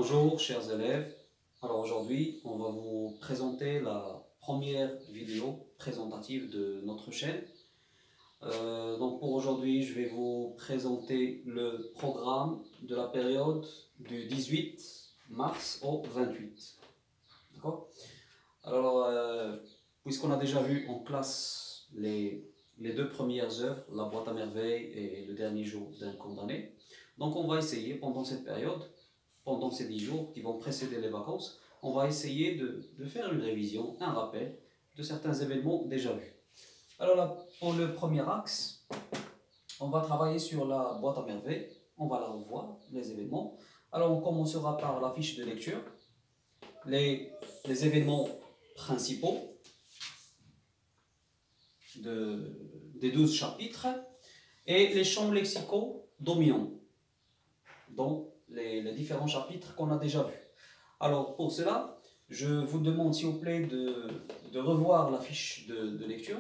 Bonjour chers élèves, alors aujourd'hui on va vous présenter la première vidéo présentative de notre chaîne. Donc pour aujourd'hui je vais vous présenter le programme de la période du 18 mars au 28. D'accord? Alors puisqu'on a déjà vu en classe les deux premières œuvres, La boîte à merveilles et Le dernier jour d'un condamné, donc on va essayer pendant cette période, pendant ces 10 jours qui vont précéder les vacances, on va essayer de faire une révision, un rappel de certains événements déjà vus. Alors là, pour le premier axe, on va travailler sur la boîte à merveilles, on va la revoir, les événements. Alors on commencera par la fiche de lecture, les événements principaux des 12 chapitres et les champs lexicaux dominants, donc les différents chapitres qu'on a déjà vus. Alors pour cela, je vous demande s'il vous plaît de revoir la fiche de lecture,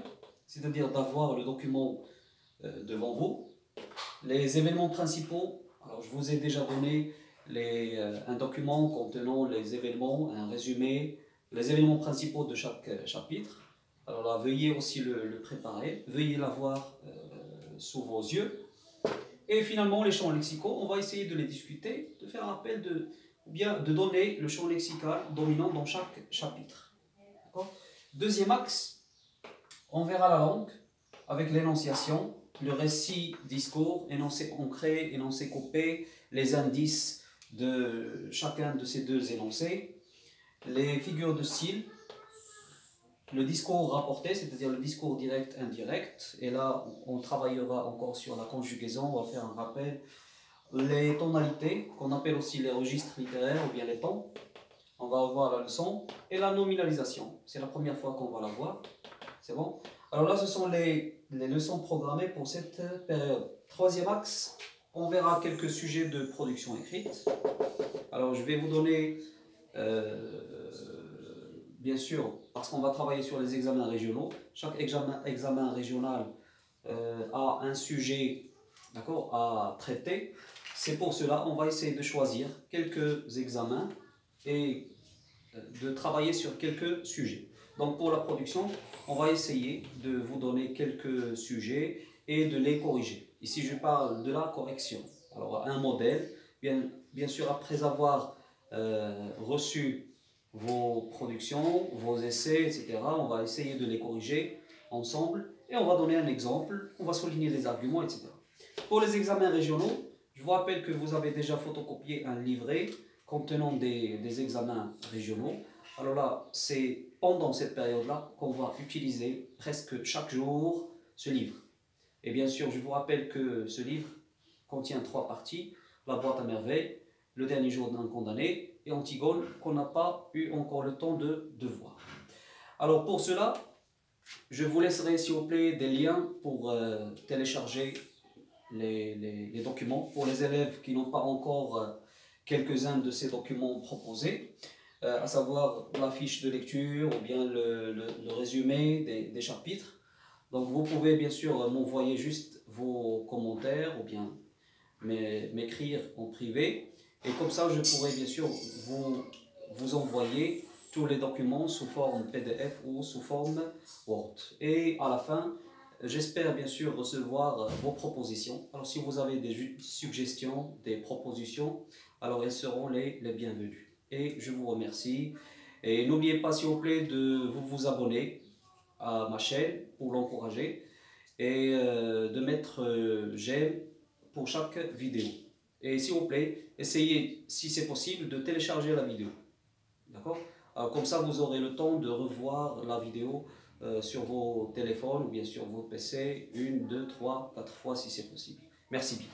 c'est-à-dire d'avoir le document devant vous. Les événements principaux, alors je vous ai déjà donné un document contenant les événements, un résumé, les événements principaux de chaque chapitre. Alors là, veuillez aussi le préparer, veuillez l'avoir sous vos yeux. Et finalement, les champs lexicaux, on va essayer de les discuter, de faire un rappel ou bien de donner le champ lexical dominant dans chaque chapitre. Deuxième axe, on verra la langue avec l'énonciation, le récit, discours, énoncé ancré, énoncé coupé, les indices de chacun de ces deux énoncés, les figures de style, le discours rapporté, c'est-à-dire le discours direct, indirect, et là on travaillera encore sur la conjugaison, on va faire un rappel, les tonalités, qu'on appelle aussi les registres littéraires ou bien les tons, on va revoir la leçon, et la nominalisation, c'est la première fois qu'on va la voir, c'est bon? Alors là ce sont les leçons programmées pour cette période. Troisième axe, on verra quelques sujets de production écrite. Alors je vais vous donner bien sûr, parce qu'on va travailler sur les examens régionaux, chaque examen régional a un sujet, d'accord, à traiter. C'est pour cela qu'on va essayer de choisir quelques examens et de travailler sur quelques sujets. Donc pour la production, on va essayer de vous donner quelques sujets et de les corriger. Ici, je parle de la correction. Alors un modèle, bien sûr, après avoir reçu vos productions, vos essais, etc. On va essayer de les corriger ensemble et on va donner un exemple, on va souligner les arguments, etc. Pour les examens régionaux, je vous rappelle que vous avez déjà photocopié un livret contenant des examens régionaux. Alors là, c'est pendant cette période-là qu'on va utiliser presque chaque jour ce livre. Et bien sûr, je vous rappelle que ce livre contient 3 parties, La boîte à merveilles, Le dernier jour d'un condamné et Antigone, qu'on n'a pas eu encore le temps de voir. Alors pour cela, je vous laisserai s'il vous plaît des liens pour télécharger les documents. Pour les élèves qui n'ont pas encore quelques-uns de ces documents proposés, à savoir la fiche de lecture ou bien le résumé des chapitres. Donc vous pouvez bien sûr m'envoyer juste vos commentaires ou bien m'écrire en privé. Et comme ça, je pourrai bien sûr vous envoyer tous les documents sous forme PDF ou sous forme Word. Et à la fin, j'espère bien sûr recevoir vos propositions. Alors si vous avez des suggestions, des propositions, alors elles seront les bienvenues. Et je vous remercie. Et n'oubliez pas s'il vous plaît de vous abonner à ma chaîne pour l'encourager et de mettre j'aime pour chaque vidéo. Et s'il vous plaît, essayez, si c'est possible, de télécharger la vidéo. D'accord? Comme ça, vous aurez le temps de revoir la vidéo sur vos téléphones ou bien sur vos PC 1, 2, 3, 4 fois si c'est possible. Merci bien.